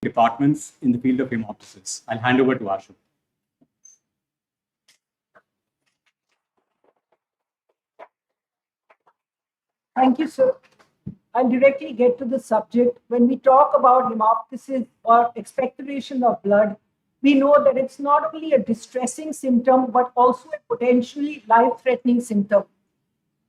departments in the field of hemoptysis. I'll hand over to Ashu. Thank you, sir. I'll directly get to the subject. When we talk about hemoptysis or expectoration of blood, we know that it's not only a distressing symptom, but also a potentially life-threatening symptom.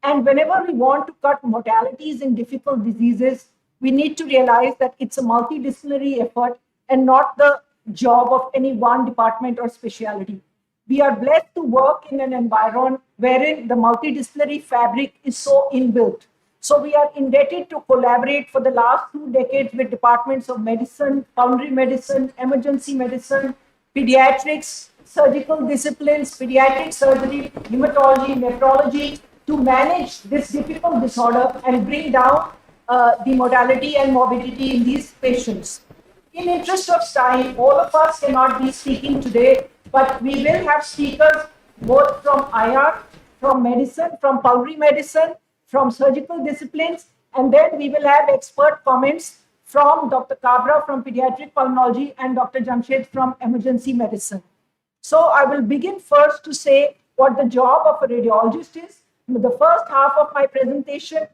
And whenever we want to cut mortalities in difficult diseases, we need to realize that it's a multidisciplinary effort and not the job of any one department or specialty. We are blessed to work in an environment wherein the multidisciplinary fabric is so inbuilt. So we are indebted to collaborate for the last 2 decades with departments of medicine, pulmonary medicine, emergency medicine, pediatrics, surgical disciplines, pediatric surgery, hematology, nephrology, to manage this difficult disorder and bring down the mortality and morbidity in these patients. In interest of time, all of us cannot be speaking today, but we will have speakers both from IR, from medicine, from pulmonary medicine, from surgical disciplines, and then we will have expert comments from Dr. Kabra from pediatric pulmonology and Dr. Jamshed from emergency medicine. So I will begin first to say what the job of a radiologist is. The first half of my presentation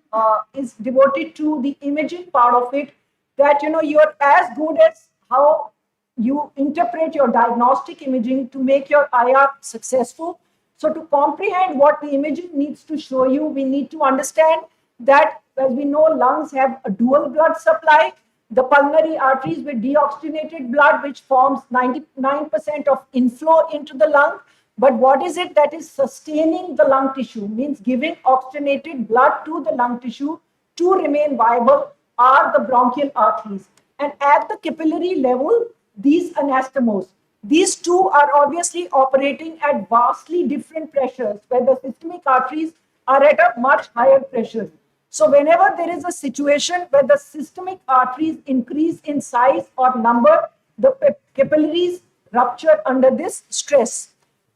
is devoted to the imaging part of it, that you're as good as how you interpret your diagnostic imaging to make your IR successful. So to comprehend what the imaging needs to show you, we need to understand that, as we know, lungs have a dual blood supply. The pulmonary arteries with deoxygenated blood, which forms 99% of inflow into the lung. But what is it that is sustaining the lung tissue, means giving oxygenated blood to the lung tissue to remain viable, are the bronchial arteries. And at the capillary level, these anastomoses, these two are obviously operating at vastly different pressures, where the systemic arteries are at a much higher pressure. So whenever there is a situation where the systemic arteries increase in size or number, the capillaries rupture under this stress.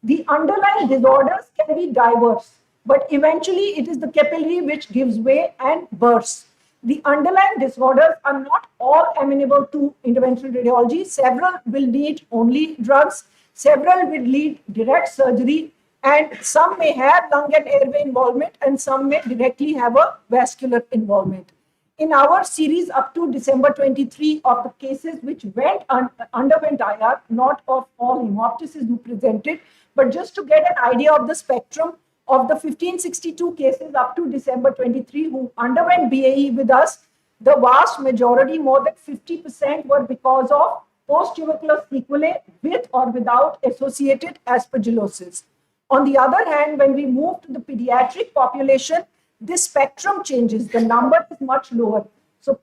The underlying disorders can be diverse, but eventually it is the capillary which gives way and bursts. The underlying disorders are not all amenable to interventional radiology. Several will need only drugs, several will need direct surgery, and some may have lung and airway involvement, and some may directly have a vascular involvement. In our series up to December 23 of the cases which underwent IR, not of all hemoptysis who presented, but just to get an idea of the spectrum of the 1562 cases up to December 23 who underwent BAE with us, the vast majority, more than 50%, were because of post-tubercular sequelae with or without associated aspergillosis. On the other hand, when we move to the pediatric population, this spectrum changes. The number is much lower. So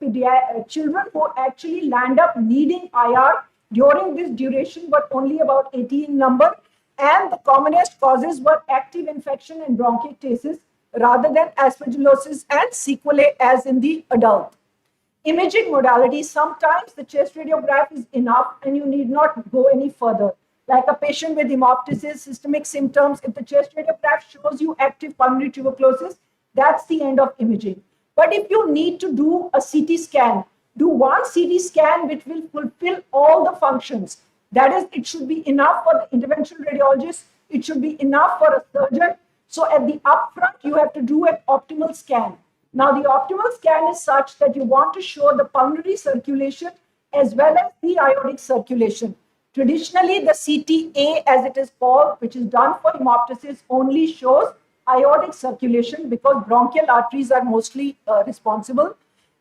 children who actually land up needing IR during this duration were only about 80 in number, and the commonest causes were active infection and bronchiectasis rather than aspergillosis and sequelae as in the adult. Imaging modality, sometimes the chest radiograph is enough and you need not go any further. Like a patient with hemoptysis, systemic symptoms, if the chest radiograph shows you active pulmonary tuberculosis, that's the end of imaging. But if you need to do a CT scan, do one CT scan which will fulfill all the functions. That is, it should be enough for the interventional radiologist, it should be enough for a surgeon. So at the upfront, you have to do an optimal scan. Now, the optimal scan is such that you want to show the pulmonary circulation as well as the aortic circulation. Traditionally, the CTA, as it is called, which is done for hemoptysis, only shows aortic circulation because bronchial arteries are mostly responsible.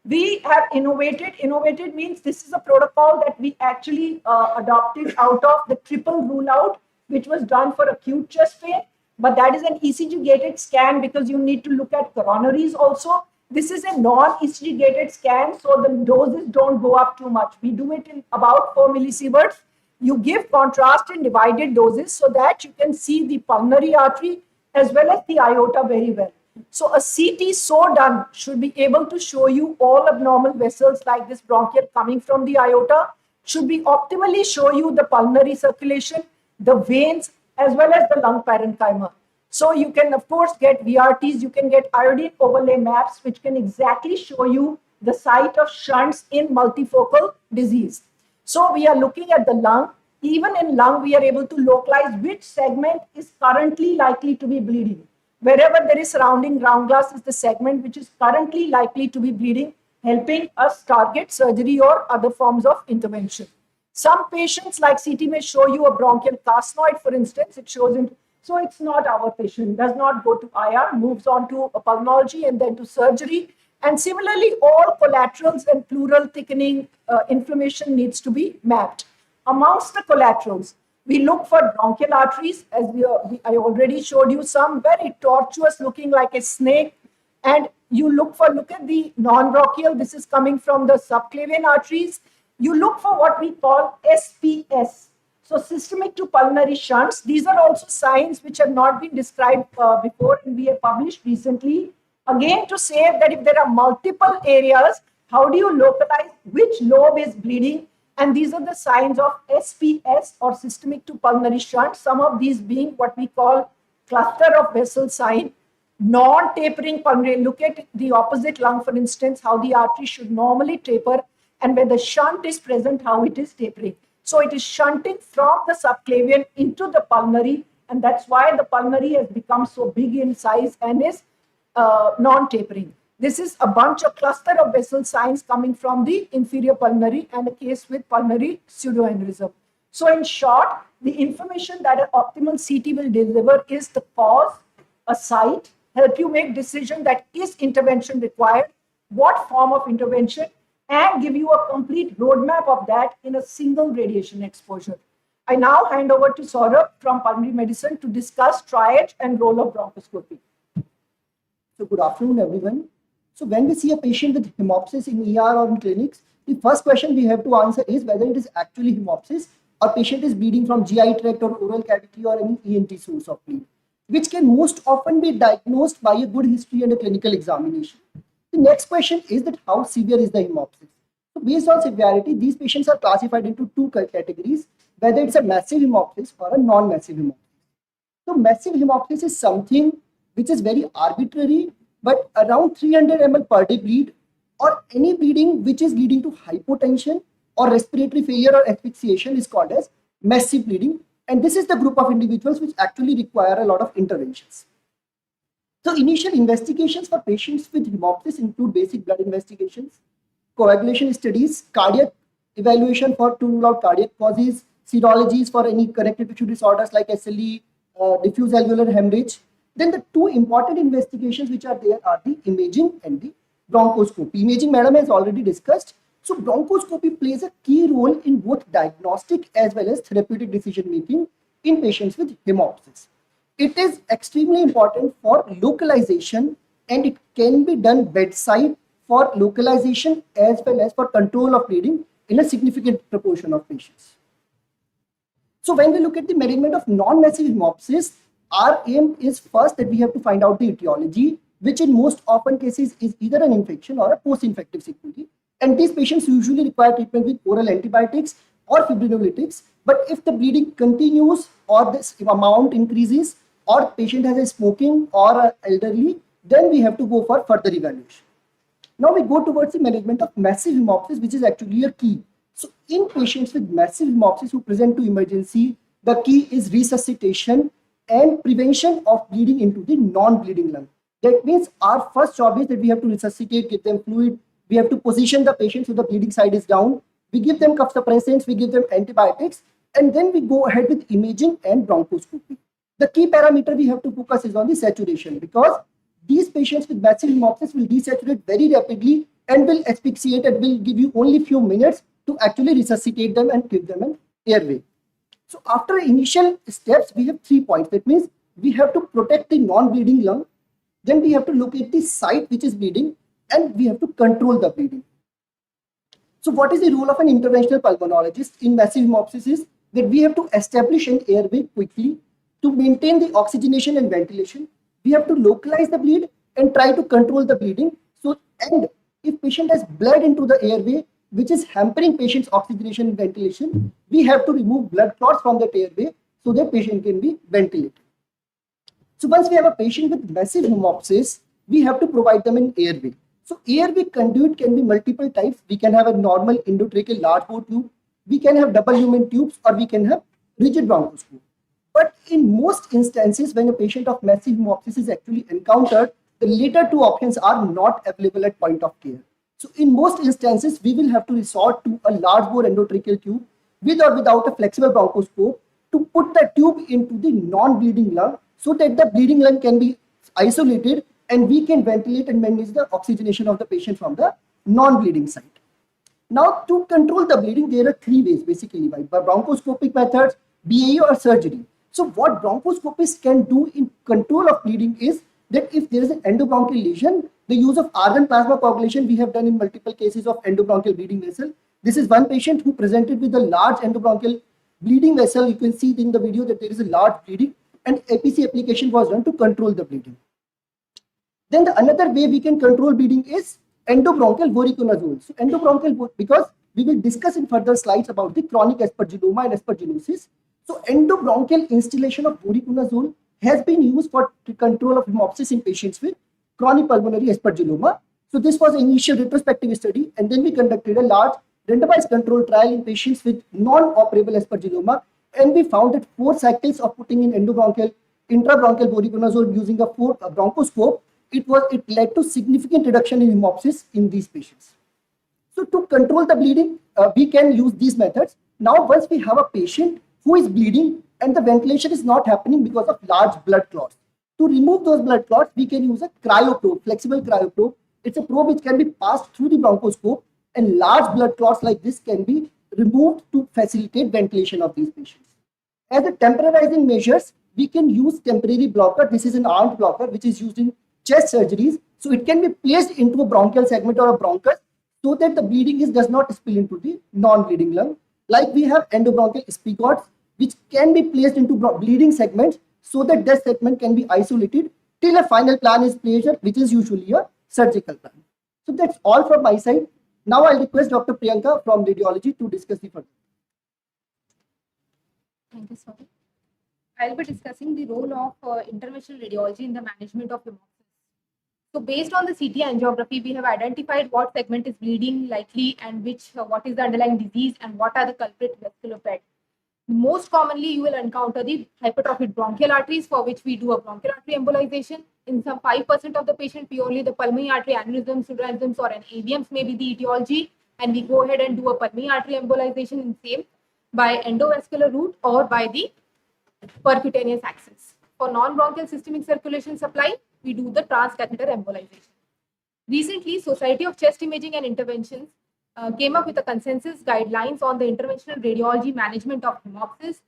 We have innovated. Innovated means this is a protocol that we actually adopted out of the triple rule out, which was done for acute chest pain. But that is an ECG gated scan because you need to look at coronaries also. This is a non-ECG gated scan, so the doses don't go up too much. We do it in about 4 millisieverts. You give contrast in divided doses so that you can see the pulmonary artery as well as the aorta very well. So a CT so done should be able to show you all abnormal vessels like this bronchial coming from the aorta, should be optimally show you the pulmonary circulation, the veins, as well as the lung parenchyma. So you can, of course, get VRTs, you can get iodine overlay maps, which can exactly show you the site of shunts in multifocal disease. So we are looking at the lung. Even in lung, we are able to localize which segment is currently likely to be bleeding. Wherever there is surrounding ground glass is the segment which is currently likely to be bleeding, helping us target surgery or other forms of intervention. Some patients like CT may show you a bronchial carcinoid, for instance. It shows in, so it's not our patient, does not go to IR, moves on to a pulmonology and then to surgery. And similarly, all collaterals and pleural thickening inflammation needs to be mapped. Amongst the collaterals, we look for bronchial arteries, as I already showed you some very tortuous looking like a snake. And you look at the non-bronchial, this is coming from the subclavian arteries. You look for what we call SPS. So systemic to pulmonary shunts. These are also signs which have not been described before and we have published recently. Again, to say that if there are multiple areas, how do you localize which lobe is bleeding? And these are the signs of SPS or systemic to pulmonary shunt. Some of these being what we call cluster of vessel sign, non-tapering pulmonary. Look at the opposite lung, for instance, how the artery should normally taper, and when the shunt is present, how it is tapering. So it is shunting from the subclavian into the pulmonary, and that's why the pulmonary has become so big in size and is non-tapering. This is a bunch of cluster of vessel signs coming from the inferior pulmonary and a case with pulmonary pseudoaneurysm. So in short, the information that an optimal CT will deliver is the cause, a site, help you make decision that is intervention required, what form of intervention, and give you a complete roadmap of that in a single radiation exposure. I now hand over to Saurabh from pulmonary medicine to discuss triage and role of bronchoscopy. So good afternoon, everyone. So when we see a patient with hemoptysis in ER or in clinics, the first question we have to answer is whether it is actually hemoptysis or patient is bleeding from GI tract or oral cavity or any ENT source of bleed, which can most often be diagnosed by a good history and a clinical examination. The next question is that how severe is the hemoptysis? So based on severity, these patients are classified into two categories, whether it's a massive hemoptysis or a non-massive hemoptysis. So massive hemoptysis is something which is very arbitrary, but around 300 ml per day bleed or any bleeding which is leading to hypotension or respiratory failure or asphyxiation is called as massive bleeding. And this is the group of individuals which actually require a lot of interventions. So initial investigations for patients with hemoptysis include basic blood investigations, coagulation studies, cardiac evaluation to rule out cardiac causes, serologies for any connective tissue disorders like SLE, diffuse alveolar hemorrhage. Then the two important investigations which are there are the imaging and the bronchoscopy. Imaging, madam has already discussed. So bronchoscopy plays a key role in both diagnostic as well as therapeutic decision making in patients with hemoptysis. It is extremely important for localization and it can be done bedside for localization as well as for control of bleeding in a significant proportion of patients. So when we look at the management of non-massive hemoptysis, our aim is first that we have to find out the etiology, which in most often cases is either an infection or a post-infective sequelae. And these patients usually require treatment with oral antibiotics or fibrinolytics. But if the bleeding continues or this amount increases or patient has a smoking or an elderly, then we have to go for further evaluation. Now we go towards the management of massive hemoptysis, which is actually a key. So in patients with massive hemoptysis who present to emergency, the key is resuscitation and prevention of bleeding into the non-bleeding lung. That means our first job is that we have to resuscitate, give them fluid, we have to position the patient so the bleeding side is down, we give them cough suppressants, we give them antibiotics, and then we go ahead with imaging and bronchoscopy. The key parameter we have to focus is on the saturation, because these patients with massive hemoptysis will desaturate very rapidly and will asphyxiate and will give you only few minutes to actually resuscitate them and give them an airway. So after initial steps, we have 3 points. That means we have to protect the non-bleeding lung, then we have to locate the site which is bleeding, and we have to control the bleeding. So what is the role of an interventional pulmonologist in massive hemoptysis is that we have to establish an airway quickly to maintain the oxygenation and ventilation. We have to localize the bleed and try to control the bleeding. So, and if patient has bled into the airway, which is hampering patient's oxygenation and ventilation, we have to remove blood clots from that airway so that patient can be ventilated. So once we have a patient with massive hemoptysis, we have to provide them an airway. So airway conduit can be multiple types. We can have a normal endotracheal large bore tube. we can have double lumen tubes or we can have rigid bronchoscope. But in most instances, when a patient of massive hemoptysis is actually encountered, the later two options are not available at point of care. So in most instances, we will have to resort to a large bore endotracheal tube with or without a flexible bronchoscope to put the tube into the non-bleeding lung so that the bleeding lung can be isolated and we can ventilate and manage the oxygenation of the patient from the non-bleeding side. Now, to control the bleeding, there are three ways basically, by bronchoscopic methods, BAE or surgery. So what bronchoscopists can do in control of bleeding is that if there is an endobronchial lesion, the use of argon plasma coagulation we have done in multiple cases of endobronchial bleeding vessel. This is one patient who presented with a large endobronchial bleeding vessel. You can see in the video that there is a large bleeding and APC application was done to control the bleeding. Then the another way we can control bleeding is endobronchial voriconazole. So endobronchial, because we will discuss in further slides about the chronic aspergilloma and aspergillosis. So endobronchial instillation of voriconazole has been used for the control of hemoptysis in patients with chronic pulmonary aspergilloma. So this was an initial retrospective study, and then we conducted a large randomized control trial in patients with non-operable aspergilloma, and we found that 4 cycles of putting in endobronchial intrabronchial voriconazole using a bronchoscope, it led to significant reduction in hemoptysis in these patients. So to control the bleeding, we can use these methods. Now, once we have a patient who is bleeding and the ventilation is not happening because of large blood clots, to remove those blood clots, we can use a cryoprobe, flexible cryoprobe. It's a probe which can be passed through the bronchoscope, and large blood clots like this can be removed to facilitate ventilation of these patients. As a temporizing measures, we can use temporary blocker. This is an armed blocker which is used in chest surgeries. So it can be placed into a bronchial segment or a bronchus so that the bleeding does not spill into the non-bleeding lung. Like we have endobronchial spigots which can be placed into bleeding segments so that that segment can be isolated till a final plan is placed, which is usually a surgical plan. So that's all from my side. Now I'll request Dr. Priyanka from radiology to discuss the further. Thank you, sir. I'll be discussing the role of interventional radiology in the management of hemoptysis. So based on the CT angiography, we have identified what segment is bleeding likely and what is the underlying disease and what are the culprit vascular bed. Most commonly, you will encounter the hypertrophied bronchial arteries, for which we do a bronchial artery embolization. In some 5% of the patient, purely the pulmonary artery aneurysms, pseudoaneurysms, or an AVMs may be the etiology, and we go ahead and do a pulmonary artery embolization in same by endovascular route or by the percutaneous axis. For non-bronchial systemic circulation supply, we do the transcatheter embolization. Recently, Society of Chest Imaging and Interventions came up with a consensus guidelines on the interventional radiology management of hemoptysis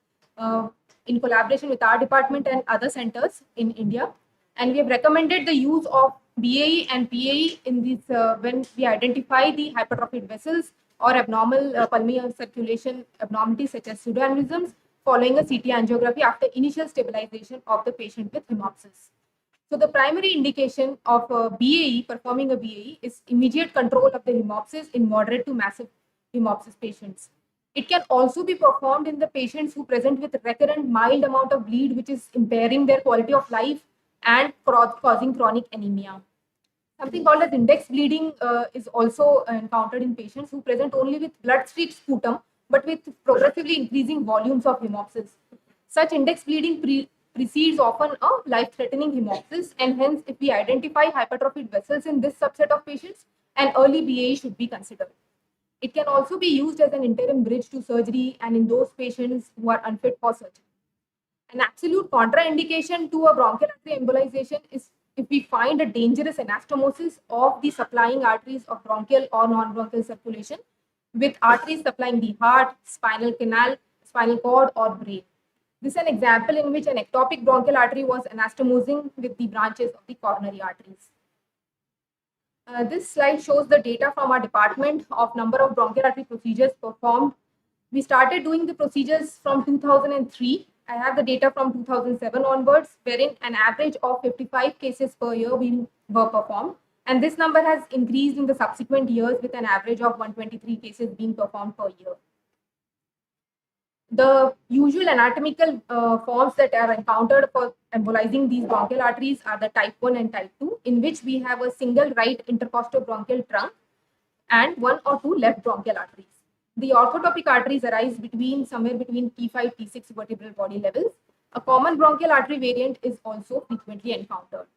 in collaboration with our department and other centers in India. And we have recommended the use of BAE and PAE in this when we identify the hypertrophied vessels or abnormal pulmonary circulation abnormalities such as pseudoaneurysms following a CT angiography after initial stabilization of the patient with hemoptysis. So the primary indication of performing a BAE is immediate control of the hemoptysis in moderate to massive hemoptysis patients. It can also be performed in the patients who present with recurrent mild amount of bleed, which is impairing their quality of life and causing chronic anemia. Something called as index bleeding is also encountered in patients who present only with blood-streaked sputum, but with progressively increasing volumes of hemoptysis. Such index bleeding precedes often a life-threatening hemoptysis, and hence, if we identify hypertrophied vessels in this subset of patients, an early BAE should be considered. It can also be used as an interim bridge to surgery and in those patients who are unfit for surgery. An absolute contraindication to a bronchial artery embolization is if we find a dangerous anastomosis of the supplying arteries of bronchial or non-bronchial circulation with arteries supplying the heart, spinal canal, spinal cord, or brain. This is an example in which an ectopic bronchial artery was anastomosing with the branches of the coronary arteries. This slide shows the data from our department of number of bronchial artery procedures performed. We started doing the procedures from 2003. I have the data from 2007 onwards, wherein an average of 55 cases per year were performed. And this number has increased in the subsequent years with an average of 123 cases being performed per year. The usual anatomical forms that are encountered for embolizing these bronchial arteries are the type 1 and type 2, in which we have a single right intercostal bronchial trunk and 1 or 2 left bronchial arteries. The orthotopic arteries arise somewhere between T5, T6 vertebral body levels. A common bronchial artery variant is also frequently encountered.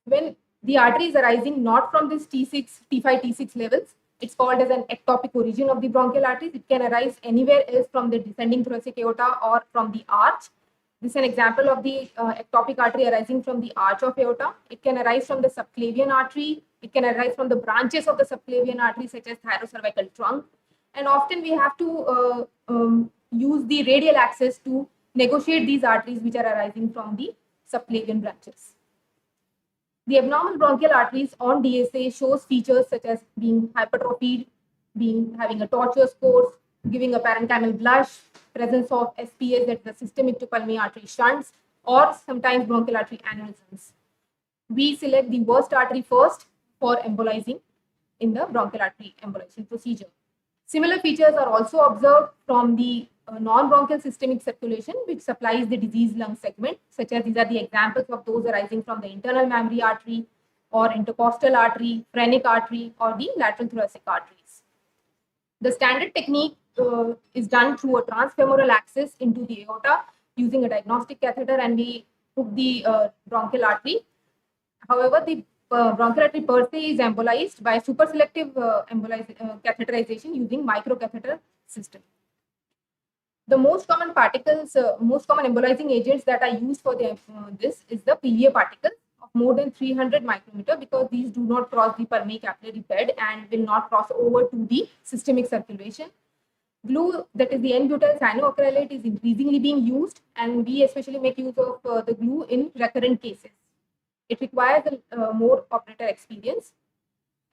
When the artery is arising not from this T6, T5, T6 levels, it's called as an ectopic origin of the bronchial arteries. It can arise anywhere else from the descending thoracic aorta or from the arch. This is an example of the ectopic artery arising from the arch of aorta. It can arise from the subclavian artery. It can arise from the branches of the subclavian artery, such as thyrocervical trunk. And often we have to use the radial axis to negotiate these arteries which are arising from the subclavian branches. The abnormal bronchial arteries on DSA shows features such as being hypertrophied, having a tortuous course, giving a parenchymal blush, presence of SPS, that's the systemic to pulmonary artery shunts, or sometimes bronchial artery aneurysms. We select the worst artery first for embolizing in the bronchial artery embolization procedure. Similar features are also observed from the non-bronchial systemic circulation, which supplies the diseased lung segment, such as these are the examples of those arising from the internal mammary artery or intercostal artery, phrenic artery, or the lateral thoracic arteries. The standard technique is done through a transfemoral access into the aorta using a diagnostic catheter, and we hook the bronchial artery. However, the bronchial artery per se is embolized by superselective catheterization using microcatheter system. The most common particles, most common embolizing agents that are used for this is the PVA particles of more than 300 micrometer, because these do not cross the pulmonary capillary bed and will not cross over to the systemic circulation. Glue, that is the N-butyl cyanoacrylate, is increasingly being used, and we especially make use of the glue in recurrent cases. It requires a more operator experience.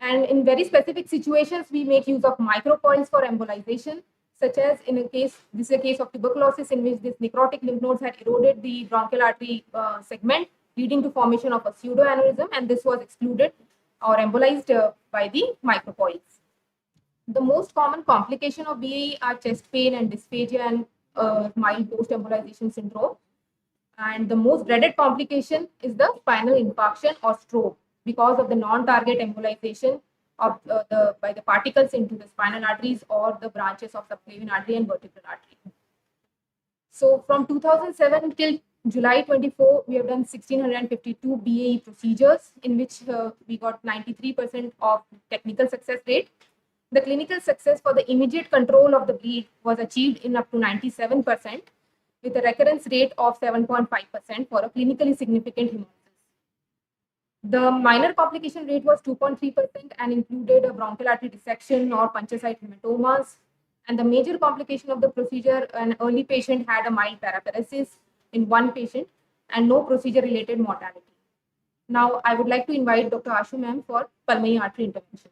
And in very specific situations, we make use of microcoils for embolization, such as in a case, this is a case of tuberculosis in which this necrotic lymph nodes had eroded the bronchial artery segment, leading to formation of a pseudoaneurysm, and this was excluded or embolized by the microcoils. The most common complication of BAE are chest pain and dysphagia and mild post-embolization syndrome. And the most dreaded complication is the spinal infarction or stroke because of the non-target embolization of by the particles into the spinal arteries or the branches of subclavian artery and vertebral artery. So from 2007 till July 24, we have done 1652 BAE procedures, in which we got 93% of technical success rate. The clinical success for the immediate control of the bleed was achieved in up to 97%, with a recurrence rate of 7.5% for a clinically significant hemolysis. The minor complication rate was 2.3% and included a bronchial artery dissection or puncture site hematomas. And the major complication of the procedure, an early patient had a mild paraparesis in one patient and no procedure-related mortality. Now, I would like to invite Dr. Ashu ma'am for pulmonary artery interventions.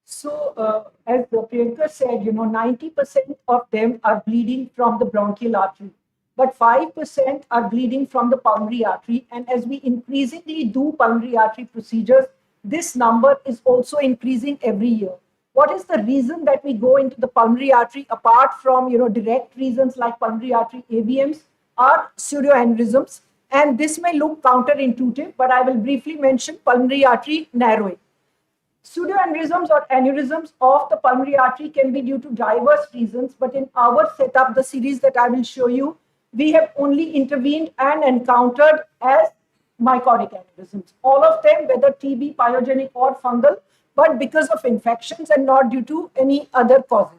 So, as Priyanka said, 90% of them are bleeding from the bronchial artery, but 5% are bleeding from the pulmonary artery. And as we increasingly do pulmonary artery procedures, this number is also increasing every year. What is the reason that we go into the pulmonary artery apart from, direct reasons like pulmonary artery AVMs are pseudoaneurysms? And this may look counterintuitive, but I will briefly mention pulmonary artery narrowing. Pseudoaneurysms or aneurysms of the pulmonary artery can be due to diverse reasons, but in our setup, the series that I will show you, we have only intervened and encountered as mycotic aneurysms. All of them, whether TB, pyogenic or fungal, but because of infections and not due to any other causes.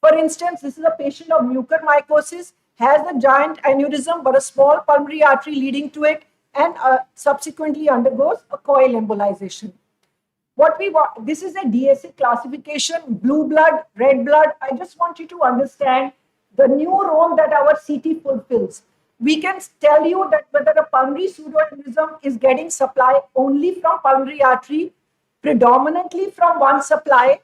For instance, this is a patient of mucormycosis, has a giant aneurysm, but a small pulmonary artery leading to it, and subsequently undergoes a coil embolization. What we want, this is a DSA classification, blue blood, red blood. I just want you to understand the new role that our CT fulfills. We can tell you that whether a pulmonary pseudoaneurysm is getting supply only from pulmonary artery, predominantly from one supply,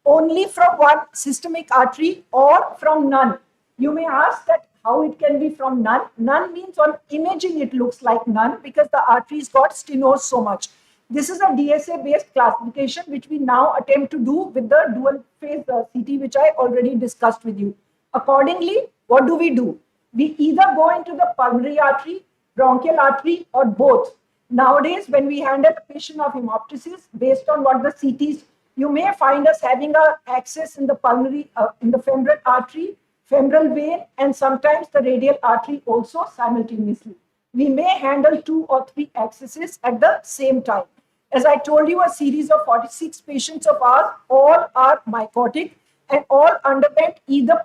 only from one systemic artery, or from none. You may ask that how it can be from none. None means on imaging it looks like none because the arteries got stenosed so much. This is a DSA based classification which we now attempt to do with the dual phase CT, which I already discussed with you. Accordingly, what do? We either go into the pulmonary artery, bronchial artery, or both. Nowadays, when we handle a patient of hemoptysis, based on what the CTs You may find us having a access in the pulmonary, in the femoral artery, femoral vein, and sometimes the radial artery also simultaneously. We may handle 2 or 3 accesses at the same time. As I told you, a series of 46 patients of ours, all are mycotic and all underwent either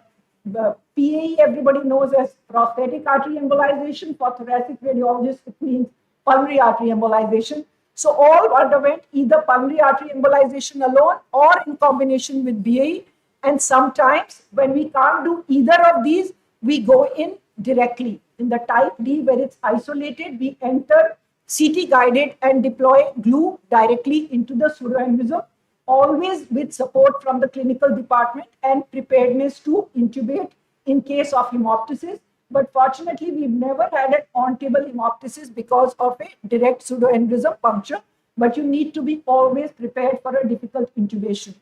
PAE, everybody knows as prosthetic artery embolization. For thoracic radiologists, it means pulmonary artery embolization. So all underwent either pulmonary artery embolization alone or in combination with BAE. And sometimes when we can't do either of these, we go in directly. In the type D, where it's isolated, we enter CT guided and deploy glue directly into the pseudoaneurysm, always with support from the clinical department and preparedness to intubate in case of hemoptysis. But fortunately, we've never had an on-table hemoptysis because of a direct pseudoaneurysm puncture. But you need to be always prepared for a difficult intubation.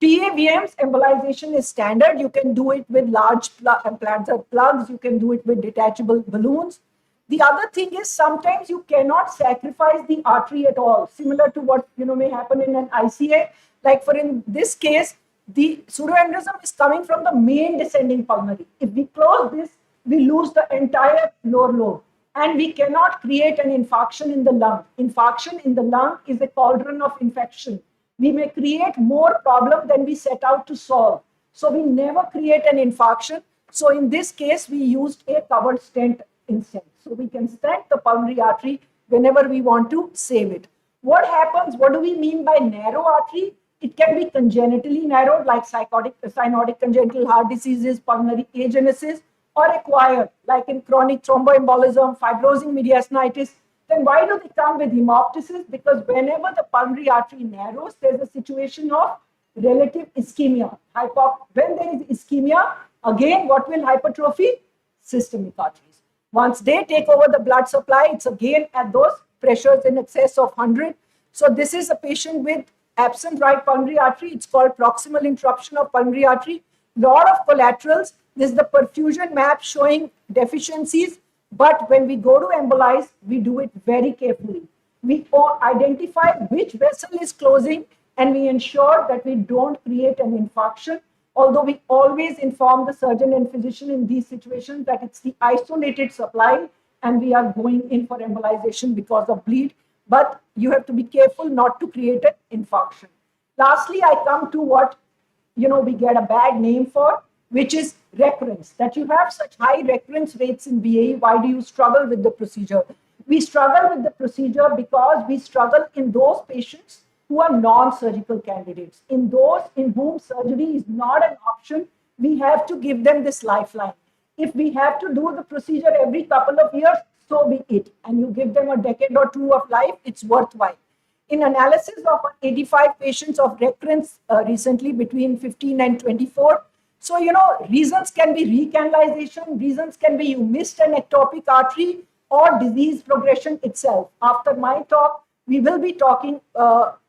PAVM's embolization is standard. You can do it with large plugs. You can do it with detachable balloons. The other thing is sometimes you cannot sacrifice the artery at all, similar to what may happen in an ICA. Like for in this case, the pseudoaneurysm is coming from the main descending pulmonary. If we close this, we lose the entire lower lobe, and we cannot create an infarction in the lung. Infarction in the lung is a cauldron of infection. We may create more problem than we set out to solve. So we never create an infarction. So in this case, we used a covered stent instead. So we can stent the pulmonary artery whenever we want to save it. What happens? What do we mean by narrow artery? It can be congenitally narrowed, like cyanotic congenital heart diseases, pulmonary agenesis, or acquired, like in chronic thromboembolism, fibrosing mediastinitis. Then why do they come with hemoptysis? Because whenever the pulmonary artery narrows, there's a situation of relative ischemia. When there is ischemia, again, what will hypertrophy? Systemic arteries. Once they take over the blood supply, it's again at those pressures in excess of 100. So this is a patient with absent right pulmonary artery. It's called proximal interruption of pulmonary artery. Lot of collaterals. This is the perfusion map showing deficiencies. But when we go to embolize, we do it very carefully. We identify which vessel is closing, and we ensure that we don't create an infarction. Although we always inform the surgeon and physician in these situations that it's the isolated supply and we are going in for embolization because of bleed. But you have to be careful not to create an infarction. Lastly, I come to what we get a bad name for, which is recurrence. That you have such high recurrence rates in BAE. Why do you struggle with the procedure? We struggle with the procedure because we struggle in those patients who are non-surgical candidates. In those in whom surgery is not an option, we have to give them this lifeline. If we have to do the procedure every couple of years, so be it. And you give them a decade or two of life, it's worthwhile. In analysis of 85 patients of recurrence recently between 15 and 24, so, reasons can be recanalization, reasons can be you missed an ectopic artery or disease progression itself. After my talk, we will be talking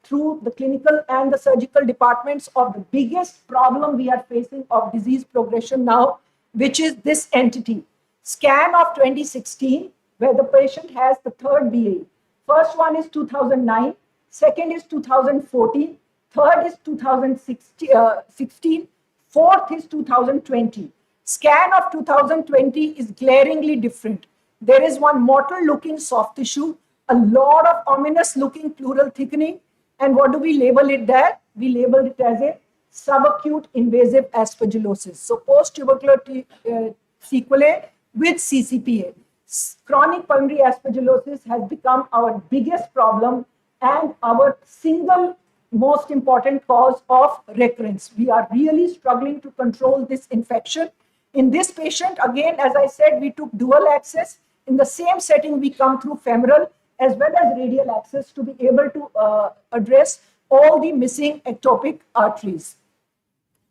through the clinical and the surgical departments of the biggest problem we are facing of disease progression now, which is this entity. Scan of 2016, where the patient has the third BAE. First one is 2009, second is 2014, third is 2016, fourth is 2020. Scan of 2020 is glaringly different. There is one mortal looking soft tissue, a lot of ominous looking pleural thickening. And what do we label it there? We label it as a subacute invasive aspergillosis. So post-tubercular sequelae with CCPA. Chronic pulmonary aspergillosis has become our biggest problem and our single most important cause of recurrence. We are really struggling to control this infection. In this patient, again, as I said, we took dual access. In the same setting, we come through femoral as well as radial access to be able to address all the missing ectopic arteries.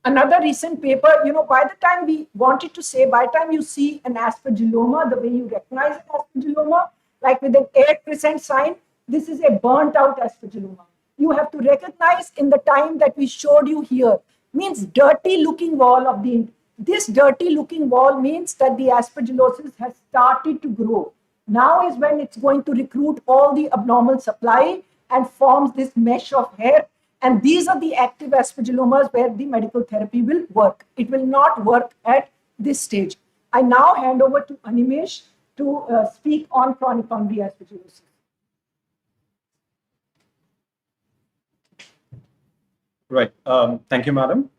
Another recent paper, by the time we wanted to say, by the time you see an aspergilloma, the way you recognize an aspergilloma, like with an 8% sign, this is a burnt out aspergilloma. You have to recognize in the time that we showed you here, means dirty looking wall of the, this dirty looking wall means that the aspergillosis has started to grow. Now is when it's going to recruit all the abnormal supply and forms this mesh of hair. And these are the active aspergillomas where the medical therapy will work. It will not work at this stage. I now hand over to Animesh to speak on chronic pulmonary aspergillosis. Right. Thank you, madam.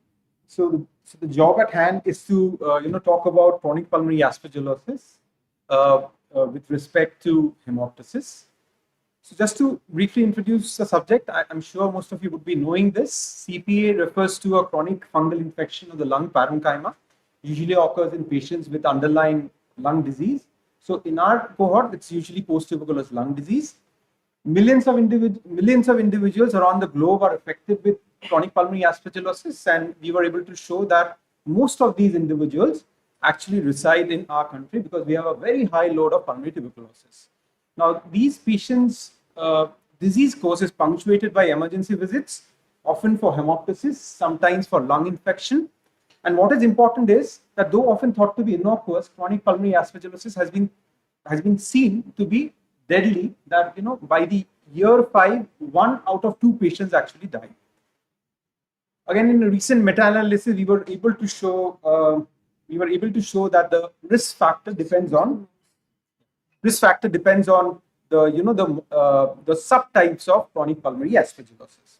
So the job at hand is to talk about chronic pulmonary aspergillosis with respect to hemoptysis. So just to briefly introduce the subject, I'm sure most of you would be knowing this. CPA refers to a chronic fungal infection of the lung parenchyma, usually occurs in patients with underlying lung disease. So in our cohort, it's usually post-tuberculous lung disease. Millions of individuals around the globe are affected with chronic pulmonary aspergillosis, and we were able to show that most of these individuals actually reside in our country because we have a very high load of pulmonary tuberculosis. Now, these patients' disease course is punctuated by emergency visits, often for hemoptysis, sometimes for lung infection. And what is important is that though often thought to be innocuous, chronic pulmonary aspergillosis has been seen to be deadly. That by the year 5, 1 out of 2 patients actually die. Again, in a recent meta-analysis, we were able to show that the risk factor depends on the subtypes of chronic pulmonary aspergillosis.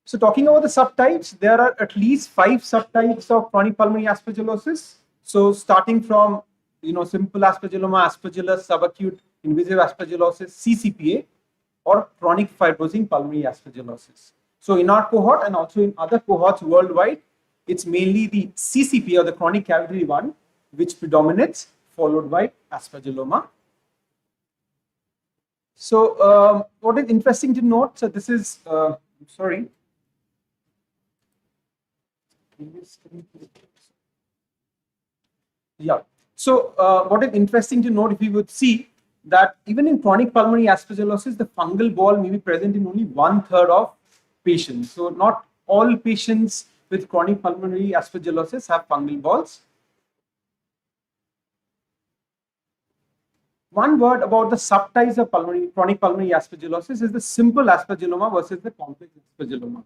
So talking about the subtypes, there are at least 5 subtypes of chronic pulmonary aspergillosis. So starting from simple aspergilloma, aspergillus, subacute invasive aspergillosis, CCPA, or chronic fibrosing pulmonary aspergillosis. So in our cohort and also in other cohorts worldwide, it's mainly the CCPA or the chronic cavitary one which predominates, followed by aspergilloma. So what is interesting to note, so this is, sorry. Yeah. So what is interesting to note, if we would see that even in chronic pulmonary aspergillosis, the fungal ball may be present in only 1/3 of patients. So not all patients with chronic pulmonary aspergillosis have fungal balls. One word about the subtypes of chronic pulmonary aspergillosis is the simple aspergilloma versus the complex aspergilloma.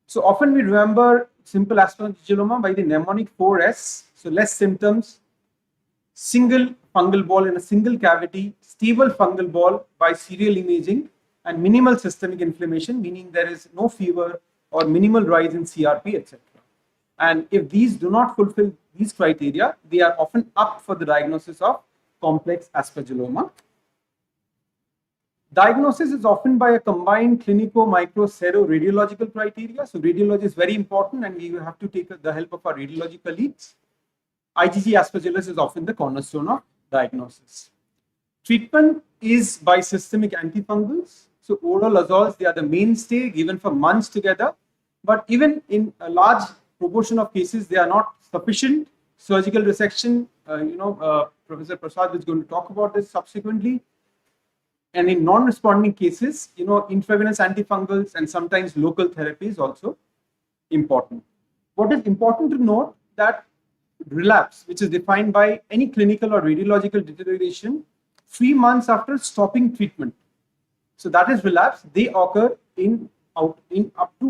So often we remember simple aspergilloma by the mnemonic 4S. So less symptoms, single fungal ball in a single cavity, stable fungal ball by serial imaging, and minimal systemic inflammation, meaning there is no fever or minimal rise in CRP, etc. And if these do not fulfill these criteria, they are often up for the diagnosis of complex aspergilloma. Diagnosis is often by a combined clinico-micro-sero-radiological criteria. So radiology is very important, and we have to take the help of our radiology colleagues. IgG aspergillus is often the cornerstone of diagnosis. Treatment is by systemic antifungals. So oral azoles, they are the mainstay, given for months together. But even in a large proportion of cases, they are not sufficient. Surgical resection, Professor Prasad is going to talk about this subsequently. And in non-responding cases, intravenous antifungals and sometimes local therapy is also important. What is important to note that relapse, which is defined by any clinical or radiological deterioration 3 months after stopping treatment. So that is relapse. They occur in up to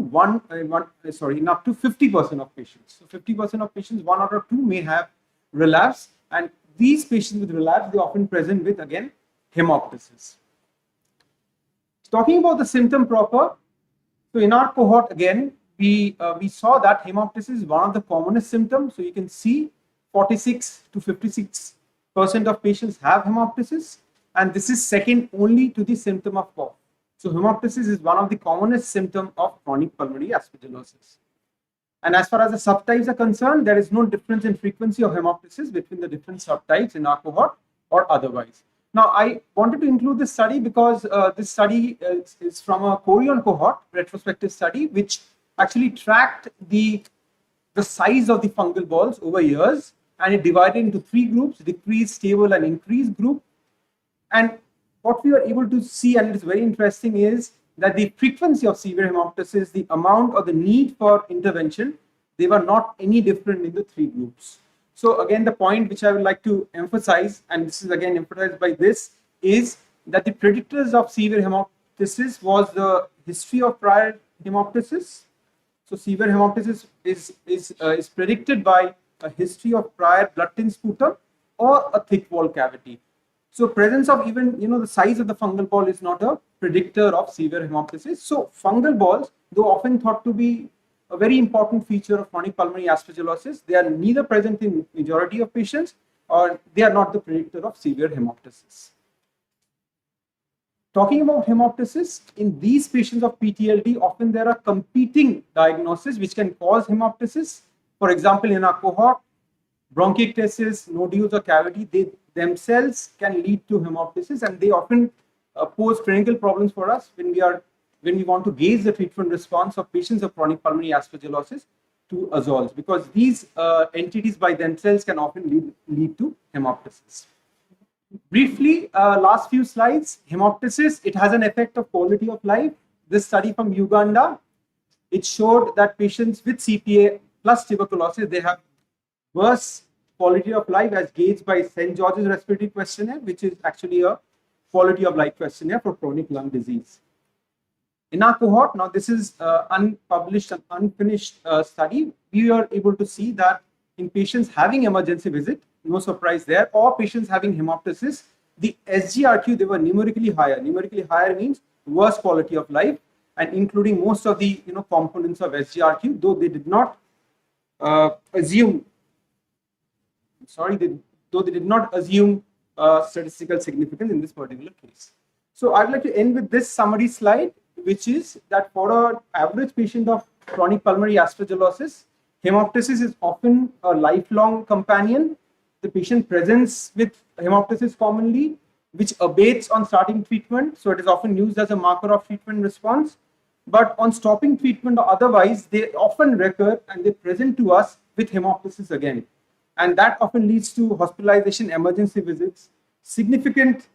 50% of patients. So 50% of patients, 1 out of 2 may have relapse, and these patients with relapse, they often present with again hemoptysis. Talking about the symptom proper, so in our cohort again, we saw that hemoptysis is one of the commonest symptoms. So you can see 46 to 56% of patients have hemoptysis, and this is second only to the symptom of cough. So hemoptysis is one of the commonest symptoms of chronic pulmonary aspergillosis. And as far as the subtypes are concerned, there is no difference in frequency of hemoptysis between the different subtypes in our cohort or otherwise. Now, I wanted to include this study because this study is from a Korean cohort, retrospective study, which actually tracked the size of the fungal balls over years, and it divided into 3 groups: decreased, stable, and increased group. And what we were able to see, and it is very interesting, is that the frequency of severe hemoptysis, the amount or the need for intervention, they were not any different in the 3 groups. So again, the point which I would like to emphasize, and this is again emphasized by this, is that the predictors of severe hemoptysis was the history of prior hemoptysis. So severe hemoptysis is predicted by a history of prior blood thin sputum or a thick wall cavity. So presence of even the size of the fungal ball is not a predictor of severe hemoptysis. So fungal balls, though often thought to be a very important feature of chronic pulmonary aspergillosis, they are neither present in majority of patients or they are not the predictor of severe hemoptysis. Talking about hemoptysis, in these patients of PTLD, often there are competing diagnoses which can cause hemoptysis. For example, in our cohort, bronchiectasis, nodules or cavity, they themselves can lead to hemoptysis, and they often pose clinical problems for us when we want to gauge the treatment response of patients of chronic pulmonary aspergillosis to azoles, because these entities by themselves can often lead to hemoptysis. Briefly, last few slides, hemoptysis, it has an effect of quality of life. This study from Uganda, it showed that patients with CPA plus tuberculosis, they have worse quality of life as gauged by St. George's Respiratory Questionnaire, which is actually a quality of life questionnaire for chronic lung disease. In our cohort, now this is unpublished and unfinished study, we are able to see that in patients having emergency visit, no surprise there, or patients having hemoptysis, the SGRQ, they were numerically higher. Numerically higher means worse quality of life, and including most of the components of SGRQ, though they did not assume statistical significance in this particular case. So I'd like to end with this summary slide, which is that for an average patient of chronic pulmonary aspergillosis, hemoptysis is often a lifelong companion. The patient presents with hemoptysis commonly, which abates on starting treatment. So it is often used as a marker of treatment response. But on stopping treatment or otherwise, they often recur and they present to us with hemoptysis again. And that often leads to hospitalization, emergency visits, significant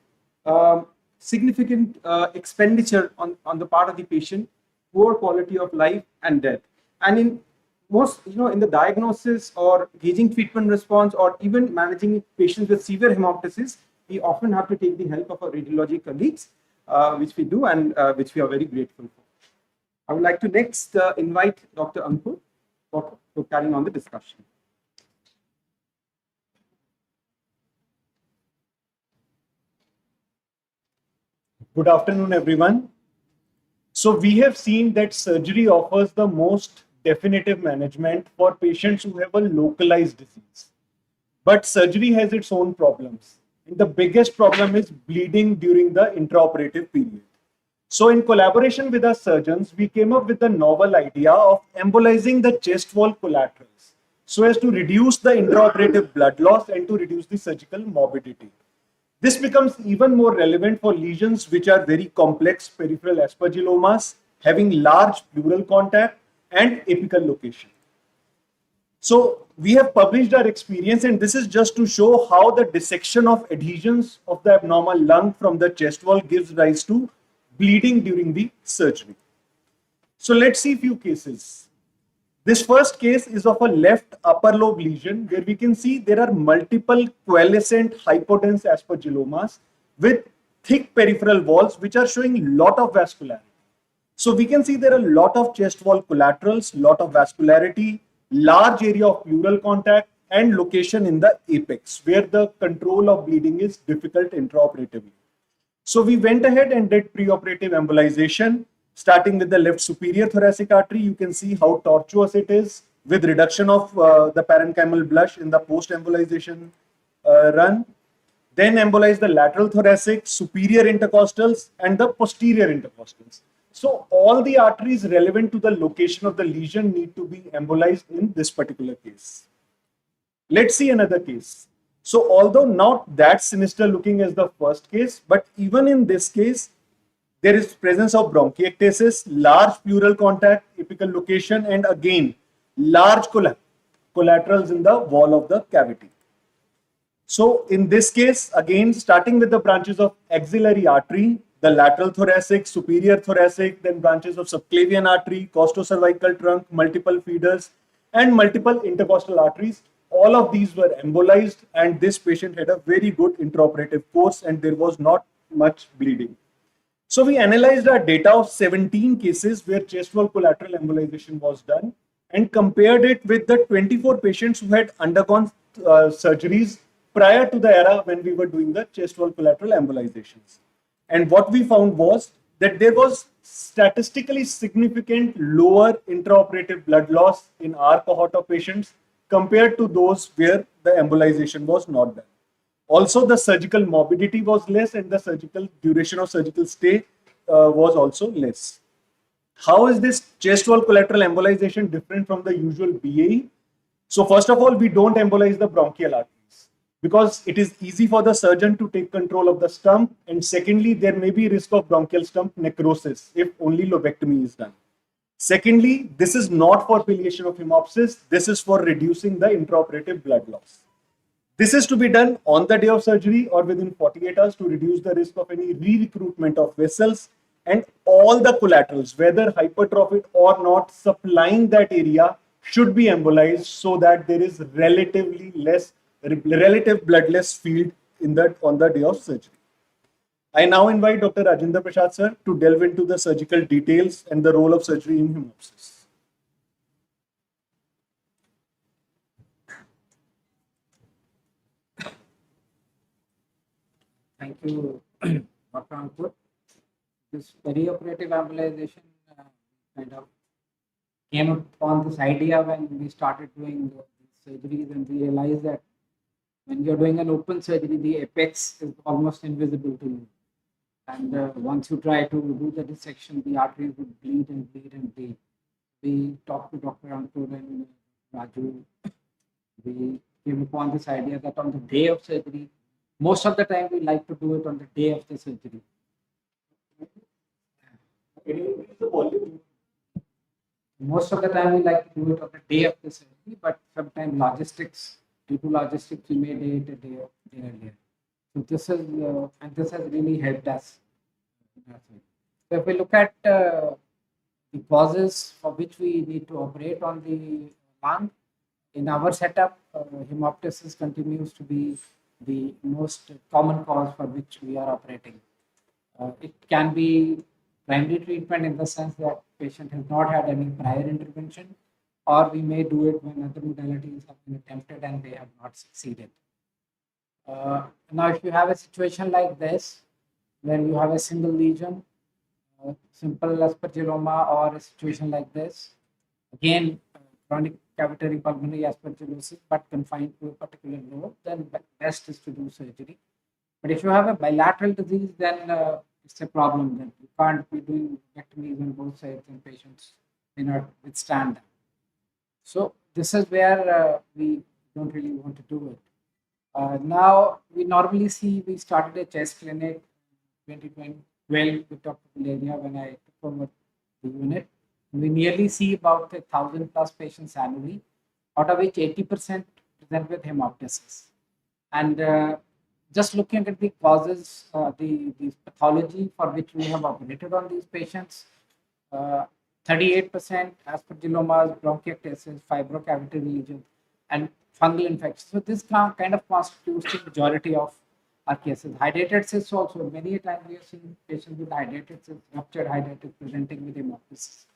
expenditure on the part of the patient, poor quality of life, and death. And in most, in the diagnosis or gauging treatment response or even managing patients with severe hemoptysis, we often have to take the help of our radiology colleagues, which we do and which we are very grateful for. I would like to next invite Dr. Ankur for carrying on the discussion. Good afternoon, everyone. So we have seen that surgery offers the most definitive management for patients who have a localized disease. But surgery has its own problems. And the biggest problem is bleeding during the intraoperative period. So in collaboration with our surgeons, we came up with the novel idea of embolizing the chest wall collaterals so as to reduce the intraoperative blood loss and to reduce the surgical morbidity. This becomes even more relevant for lesions which are very complex peripheral aspergillomas, having large pleural contact and apical location. So we have published our experience, and this is just to show how the dissection of adhesions of the abnormal lung from the chest wall gives rise to bleeding during the surgery. So let's see a few cases. This first case is of a left upper lobe lesion where we can see there are multiple coalescent hypodense aspergillomas with thick peripheral walls which are showing a lot of vascularity. So we can see there are a lot of chest wall collaterals, lot of vascularity, large area of pleural contact and location in the apex where the control of bleeding is difficult intraoperatively. So we went ahead and did preoperative embolization. Starting with the left superior thoracic artery, you can see how tortuous it is with reduction of the parenchymal blush in the post-embolization run. Then embolize the lateral thoracic, superior intercostals, and the posterior intercostals. So all the arteries relevant to the location of the lesion need to be embolized in this particular case. Let's see another case. So although not that sinister looking as the first case, but even in this case, there is presence of bronchiectasis, large pleural contact, apical location, and again, large collaterals in the wall of the cavity. So in this case, again, starting with the branches of axillary artery, the lateral thoracic, superior thoracic, then branches of subclavian artery, costocervical trunk, multiple feeders, and multiple intercostal arteries. All of these were embolized, and this patient had a very good intraoperative course, and there was not much bleeding. So we analyzed our data of 17 cases where chest wall collateral embolization was done and compared it with the 24 patients who had undergone surgeries prior to the era when we were doing the chest wall collateral embolizations. And what we found was that there was statistically significant lower intraoperative blood loss in our cohort of patients compared to those where the embolization was not done. Also, the surgical morbidity was less and the surgical duration of surgical stay was also less. How is this chest wall collateral embolization different from the usual BAE? So first of all, we don't embolize the bronchial arteries because it is easy for the surgeon to take control of the stump. And secondly, there may be risk of bronchial stump necrosis if only lobectomy is done. Secondly, this is not for palliation of hemoptysis. This is for reducing the intraoperative blood loss. This is to be done on the day of surgery or within 48 hours to reduce the risk of any re-recruitment of vessels, and all the collaterals, whether hypertrophic or not, supplying that area should be embolized so that there is relative bloodless field on the day of surgery. I now invite Dr. Rajendra Prasad sir to delve into the surgical details and the role of surgery in hemoptysis. Thank you, Dr. Ankur. This perioperative embolization kind of came upon this idea when we started doing surgeries, and we realized that when you're doing an open surgery, the apex is almost invisible to you. And once you try to do the dissection, the arteries would bleed and bleed and bleed. We talked to Dr. Ankur and Raju. We came upon this idea that on the day of surgery, most of the time we like to do it on the day of the surgery. Most of the time we like to do it on the day of the surgery, but sometimes due to logistics, we may do it a day earlier. So this is and this has really helped us. So if we look at the causes for which we need to operate on the lung, in our setup, hemoptysis continues to be the most common cause for which we are operating. It can be primary treatment in the sense that patient has not had any prior intervention, or we may do it when other modalities have been attempted and they have not succeeded. Now, if you have a situation like this, where you have a single lesion, simple aspergilloma, or a situation like this, again, chronic cavitary pulmonary aspergillosis, but confined to a particular lobe, then best is to do surgery. But if you have a bilateral disease, then it's a problem. Then you can't be doing lobectomies on both sides, and patients may not withstand that. So this is where we don't really want to do it. Now, we normally see, we started a chest clinic 2012 with Dr. Valeria when I took over the unit. We nearly see about 1,000 plus patients annually, out of which 80% present with hemoptysis. And just looking at the causes, the pathology for which we have operated on these patients, 38% aspergillomas, bronchiectasis, fibrocavitary lesions, and fungal infections. So this kind of constitutes the majority of our cases. Hydrated cysts also, many a time we have seen patients with hydrated cysts, ruptured hydrated, presenting with hemoptysis.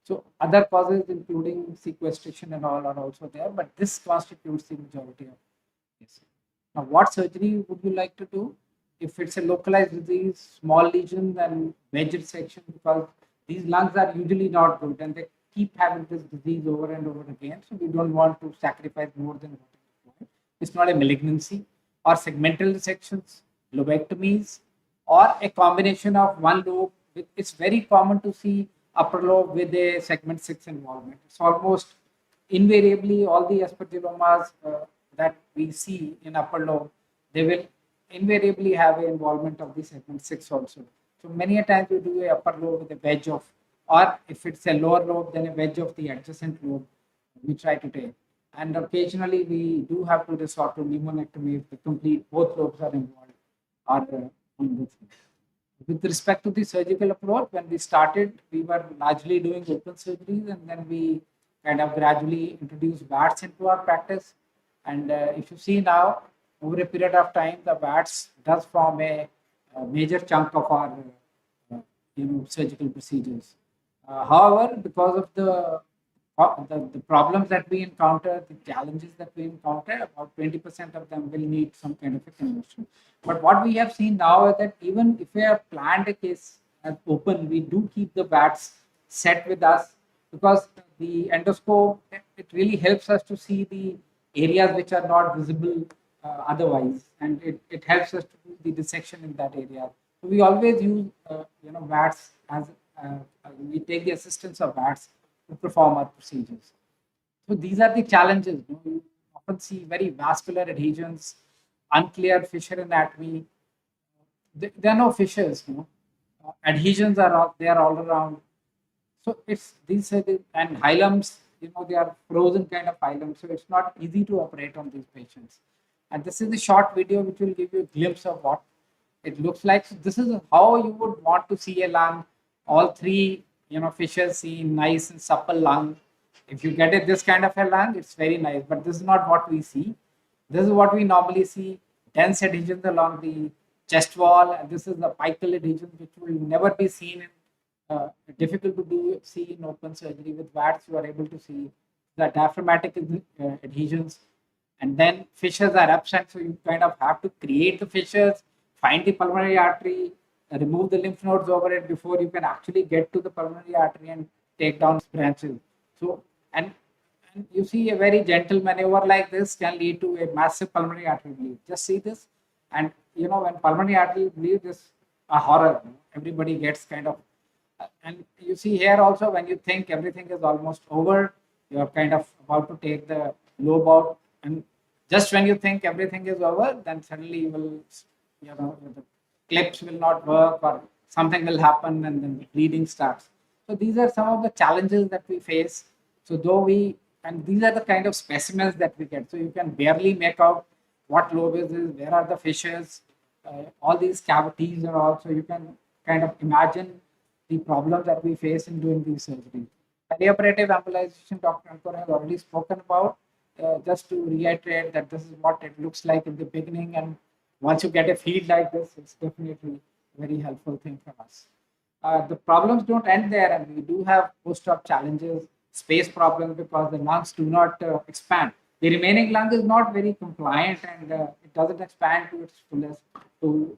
So other causes, including sequestration and all, are also there, but this constitutes the majority of cases. Now, what surgery would you like to do? If it's a localized disease, small lesion, then wedge resection, because these lungs are usually not good and they keep having this disease over and over again. So we don't want to sacrifice more than what is required. It's not a malignancy, or segmental resections, lobectomies, or a combination of one lobe. It's very common to see upper lobe with a segment 6 involvement. It's almost invariably all the aspergillomas that we see in upper lobe, they will invariably have an involvement of the segment 6 also. So many a times we do a upper lobe with a wedge of, or if it's a lower lobe, then a wedge of the adjacent lobe we try to take. And occasionally we do have to resort to pneumonectomy if the complete both lobes are involved, or on this. With respect to the surgical approach, when we started, we were largely doing open surgeries, and then we kind of gradually introduced VATS into our practice. And if you see now, over a period of time, the VATS does form a major chunk of our surgical procedures. However, because of the problems that we encounter, the challenges that we encounter, about 20% of them will need some kind of a conversion. But what we have seen now is that even if we have planned a case as open, we do keep the VATs set with us, because the endoscope, it really helps us to see the areas which are not visible otherwise, and it helps us to do the dissection in that area. So we always use VATs as we take the assistance of VATs to perform our procedures. So these are the challenges. You often see very vascular adhesions, unclear fissure anatomy. There are no fissures. Adhesions are all around. So it's these are and hilums. They are frozen kind of hilums. So it's not easy to operate on these patients. And this is the short video which will give you a glimpse of what it looks like. So this is how you would want to see a lung. All three fissures seen, nice and supple lung. If you get this kind of a lung, it's very nice, but this is not what we see. This is what we normally see: dense adhesions along the chest wall, and this is the apical adhesion, which will never be seen in difficult to see in open surgery. With VATS, you are able to see the diaphragmatic adhesions, and then fissures are absent, so you kind of have to create the fissures, find the pulmonary artery, remove the lymph nodes over it before you can actually get to the pulmonary artery and take down branches. So, and you see a very gentle maneuver like this can lead to a massive pulmonary artery bleed. Just see this, and when pulmonary artery bleed is a horror. Everybody gets kind of, and you see here also, when you think everything is almost over, you are kind of about to take the lobe out, and just when you think everything is over, then suddenly you will, the clips will not work or something will happen, and then bleeding starts. So these are some of the challenges that we face. So and these are the kind of specimens that we get. So you can barely make out what lobe is, where are the fissures, all these cavities are all. So you can kind of imagine the problems that we face in doing these surgeries. Perioperative embolization, Dr. Ankor has already spoken about. Just to reiterate that this is what it looks like in the beginning, and once you get a field like this, it's definitely a very helpful thing for us. The problems don't end there, and we do have post-op challenges, space problems, because the lungs do not expand. The remaining lung is not very compliant, and it doesn't expand to its fullest to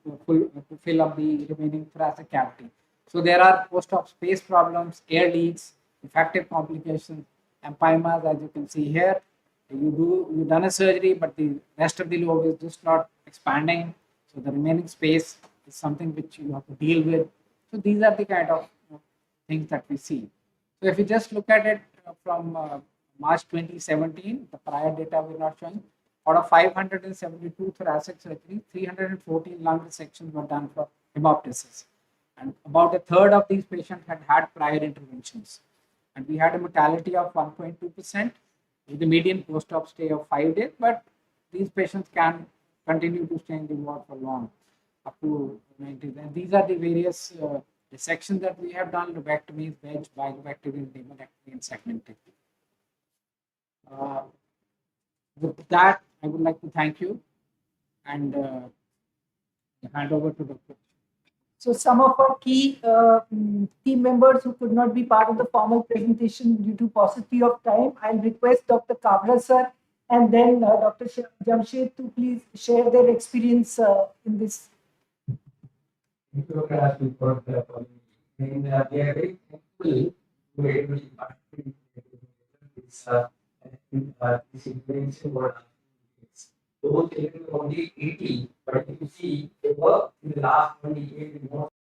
fill up the remaining thoracic cavity. So there are post-op space problems, air leaks, infective complications, empymas, as you can see here. You've done a surgery, but the rest of the lobe is just not expanding. So the remaining space is something which you have to deal with. So these are the kind of things that we see. So if you just look at it from March 2017, the prior data we're not showing, out of 572 thoracic surgeries, 314 lung dissections were done for hemoptysis. And about a third of these patients had prior interventions. And we had a mortality of 1.2%. with a median post-op stay of 5 days, but these patients can continue to stay in the ward for long, up to 90 days. And these are the various dissections that we have done: lobectomies, wedge, bilobectomy, pneumonectomy, and segmentation. With that, I would like to thank you and hand over to Dr. So some of our key team members who could not be part of the formal presentation due to paucity of time, I'll request Dr. Kabra sir and then Dr. Jamshed to please share their experience in this. Thank you, Dr. Ashwin, for the and we are very thankful to be able to participate in this intervention for those children only 80, but if you see, they were in the last 28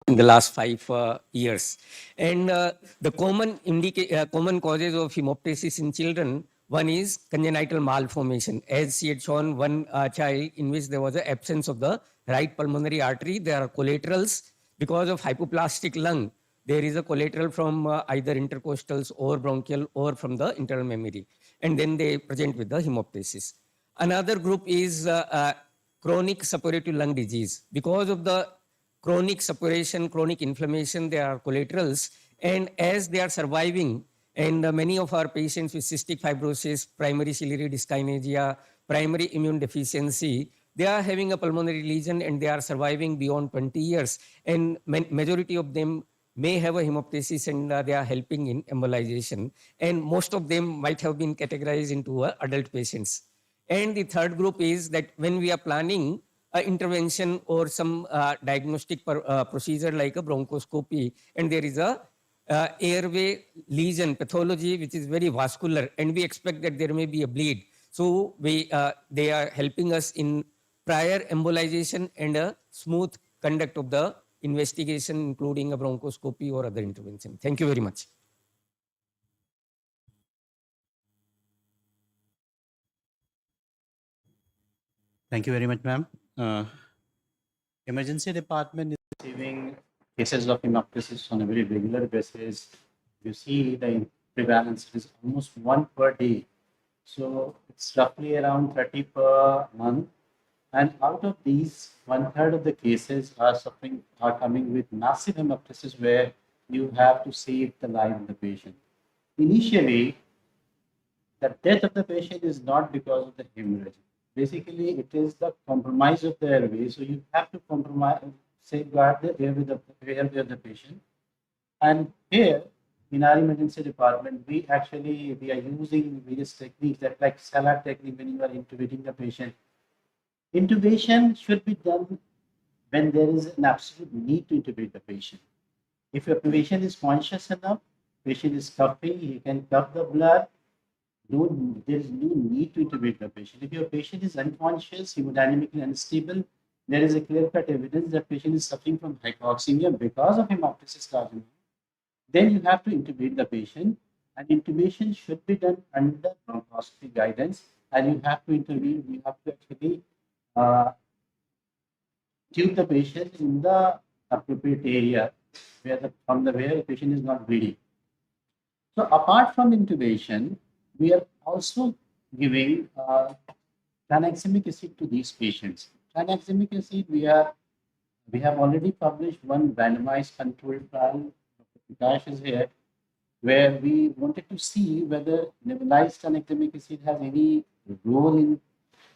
in the last 5 years. And the common causes of hemoptysis in children, one is congenital malformation. As she had shown one child in which there was an absence of the right pulmonary artery. There are collaterals because of hypoplastic lung. There is a collateral from either intercostals or bronchial or from the internal memory. And then they present with the hemoptysis. Another group is chronic suppurative lung disease. Because of the chronic suppuration, chronic inflammation, there are collaterals. And as they are surviving, and many of our patients with cystic fibrosis, primary ciliary dyskinesia, primary immune deficiency, they are having a pulmonary lesion and they are surviving beyond 20 years. And majority of them may have a hemoptysis and they are helping in embolization. And most of them might have been categorized into adult patients. And the third group is that when we are planning an intervention or some diagnostic procedure like a bronchoscopy, and there is a airway lesion pathology which is very vascular, and we expect that there may be a bleed. So they are helping us in prior embolization and a smooth conduct of the investigation, including a bronchoscopy or other intervention. Thank you very much. Thank you very much, ma'am. Emergency department is receiving cases of hemoptysis on a very regular basis. You see the prevalence is almost 1 per day. So it's roughly around 30 per month. And out of these, 1/3 of the cases are coming with massive hemoptysis where you have to save the life of the patient. Initially, the death of the patient is not because of the hemorrhage. Basically, it is the compromise of the airway. So you have to safeguard the airway of the patient. And here, in our emergency department, we are using various techniques that like salad technique when you are intubating the patient. Intubation should be done when there is an absolute need to intubate the patient. If your patient is conscious enough, patient is coughing, he can cough the blood, there is no need to intubate the patient. If your patient is unconscious, hemodynamically unstable, there is a clear-cut evidence that patient is suffering from hypoxemia because of hemoptysis carcinoma, then you have to intubate the patient, and intubation should be done under bronchoscopy guidance, and you have to intervene, you have to actually tube the patient in the appropriate area where the patient is not bleeding. So apart from intubation, we are also giving tranexamic acid to these patients. Tranexamic acid, we have already published one randomized controlled trial. Dr. Prakash is here, where we wanted to see whether nebulized tranexamic acid has any role in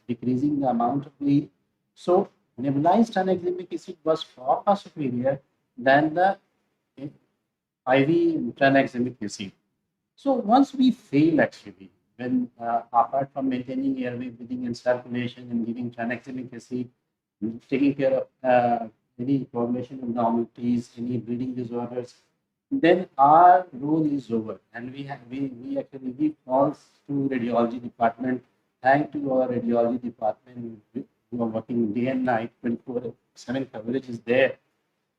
decreasing the amount of bleed. So nebulized tranexamic acid was far superior than the IV tranexamic acid. So once we fail actually, when apart from maintaining airway breathing and circulation and giving tranexamic acid, taking care of any coagulation abnormalities, any bleeding disorders, then our role is over, and we actually give calls to radiology department. Thanks to our radiology department, who are working day and night, 24/7 coverage is there.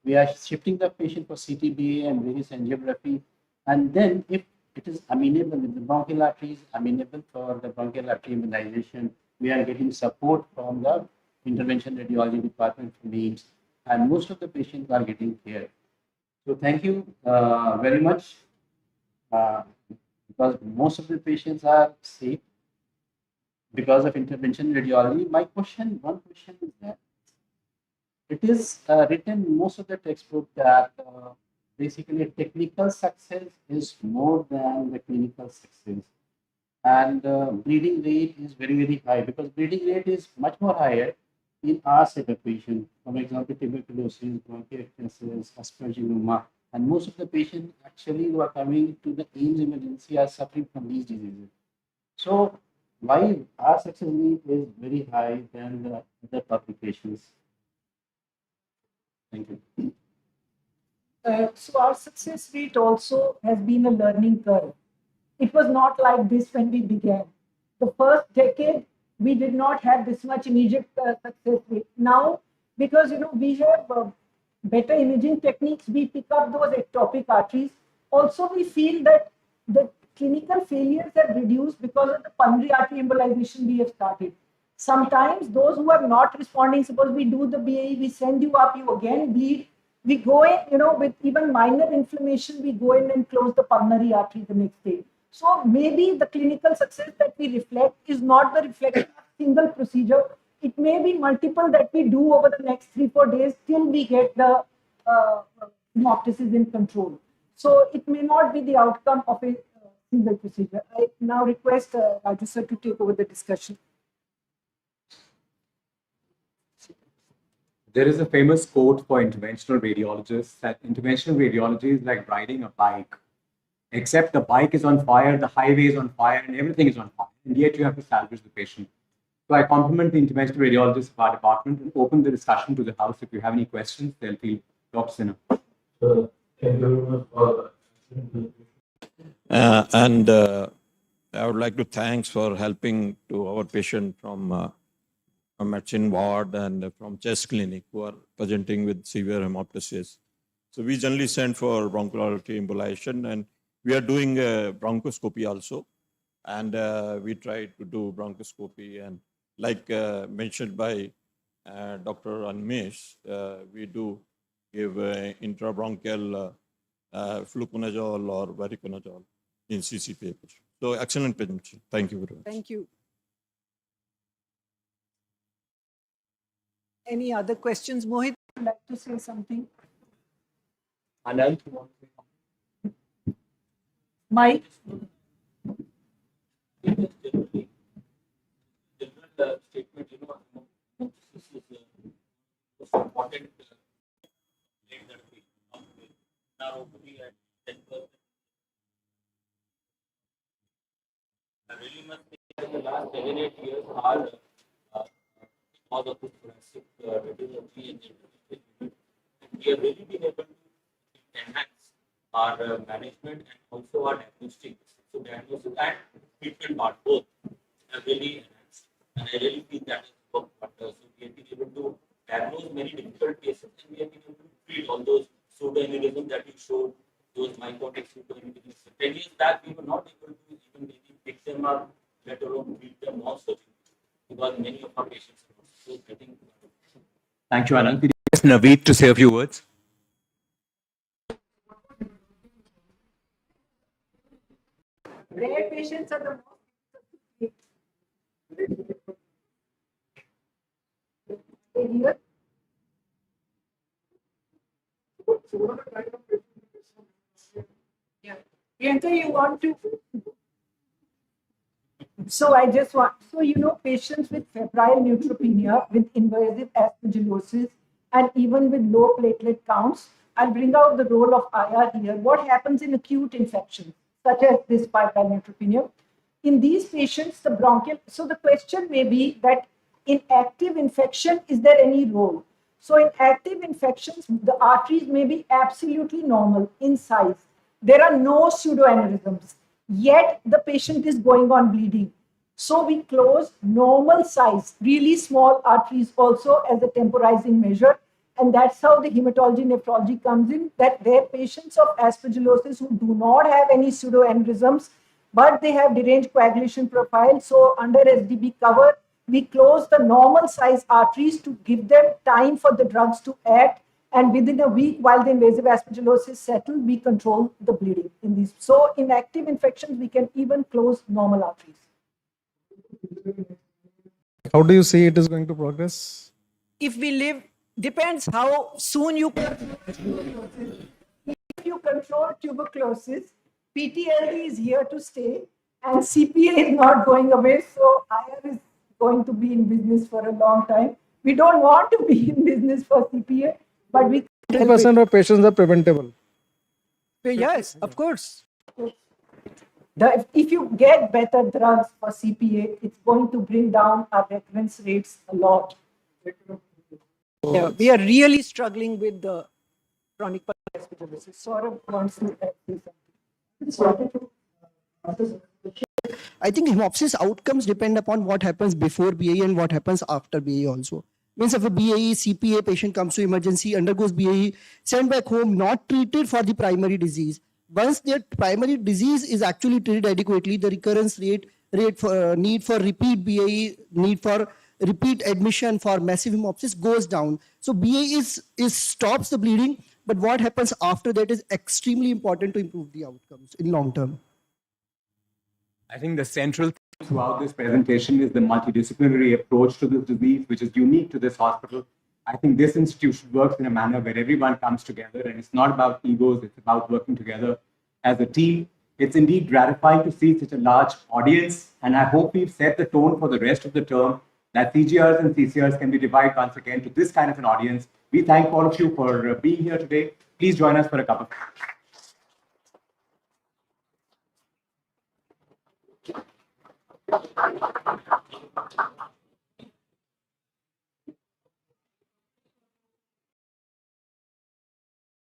We are shifting the patient for CTBA and various angiography, and then if it is amenable, if the bronchial artery is amenable for the bronchial artery embolization, we are getting support from the interventional radiology department from AIIMS, and most of the patients are getting care. So thank you very much, because most of the patients are safe because of intervention radiology. One question is that it is written in most of the textbook that basically technical success is more than the clinical success, and bleeding rate is very high, because bleeding rate is much more higher in our set of patients. For example, tuberculosis, bronchiectasis, aspergilloma, and most of the patients actually who are coming to the AIIMS emergency are suffering from these diseases. So why our success rate is very high than the other publications? Thank you. So our success rate also has been a learning curve. It was not like this when we began. The first decade, we did not have this much immediate success rate. Now, because we have better imaging techniques, we pick up those ectopic arteries. Also, we feel that the clinical failures have reduced because of the pulmonary artery embolization we have started. Sometimes those who are not responding, suppose we do the BAE, we send you up, you again bleed. We go in, with even minor inflammation, we go in and close the pulmonary artery the next day. So maybe the clinical success that we reflect is not the reflection of single procedure. It may be multiple that we do over the next 3-4 days till we get the hemoptysis in control. So it may not be the outcome of a single procedure. I now request Raju sir to take over the discussion. There is a famous quote for interventional radiologists that interventional radiology is like riding a bike, except the bike is on fire, the highway is on fire, and everything is on fire, and yet you have to salvage the patient. So I compliment the interventional radiologists of our department and open the discussion to the House. If you have any questions, they'll feel Dr. Sinha. Thank you very much for And I would like to thanks for helping to our patient from medicine ward and from chest clinic who are presenting with severe hemoptysis. So we generally send for bronchoalveolar embolization, and we are doing bronchoscopy also. And we try to do bronchoscopy, and like mentioned by Dr. Anmesh, we do give intrabronchial fluconazole or voriconazole in CCPA patient. So excellent presentation. Thank you very much. Thank you. Any other questions? Mohit, would you like to say something? Anand, Mike? statement, this is most important rate that we come with. Now, hopefully at 10%. I really must say that in the last 7-8 years, our all of this forensic radiology and we have really been able to enhance our management and also our diagnostic. So diagnosis and treatment part both have really enhanced, and I really feel that has worked wonders. So we have been able to diagnose many difficult cases, and we have been able to treat all those pseudoaneurysms that you showed, those mycotic pseudoaneurysms. 10 years back, we were not able to even maybe pick them up, let alone treat them non-surgically, because many of our patients are also getting. Thank you, Anand. Could you ask Naveed to say a few words? Rare patients are the most here. Yeah. Priyanka, you want to? So I just want, so patients with febrile neutropenia, with invasive aspergillosis, and even with low platelet counts, I'll bring out the role of IR here. What happens in acute infections, such as this febrile neutropenia? In these patients, the bronchial, so the question may be that in active infection, is there any role? So in active infections, the arteries may be absolutely normal in size. There are no pseudoaneurysms, yet the patient is going on bleeding. So we close normal size, really small arteries also as a temporizing measure. And that's how the hematology nephrology comes in, that there are patients of aspergillosis who do not have any pseudoaneurysms, but they have deranged coagulation profile. So under SDB cover, we close the normal size arteries to give them time for the drugs to act. And within a week, while the invasive aspergillosis settles, we control the bleeding in these. So in active infections, we can even close normal arteries. How do you see it is going to progress? If we live, depends how soon you if you control tuberculosis, PTLD is here to stay, and CPA is not going away. So IR is going to be in business for a long time. We don't want to be in business for CPA, but we 50% of patients are preventable. yes, of course. If you get better drugs for CPA, it's going to bring down our recurrence rates a lot. Yeah, we are really struggling with the chronic pulmonary aspergillosis. Saurabh wants to say something. I think hemoptysis outcomes depend upon what happens before BAE and what happens after BAE also. Means if a BAE CPA patient comes to emergency, undergoes BAE, sent back home, not treated for the primary disease. Once their primary disease is actually treated adequately, the recurrence rate for need for repeat BAE, need for repeat admission for massive hemoptysis goes down. So BAE is stops the bleeding, but what happens after that is extremely important to improve the outcomes in long term. I think the central theme throughout this presentation is the multidisciplinary approach to this disease, which is unique to this hospital. I think this institution works in a manner where everyone comes together, and it's not about egos, it's about working together as a team. It's indeed gratifying to see such a large audience, and I hope we've set the tone for the rest of the term that CGRs and CCRs can be divided once again to this kind of an audience. We thank all of you for being here today. Please join us for a cup of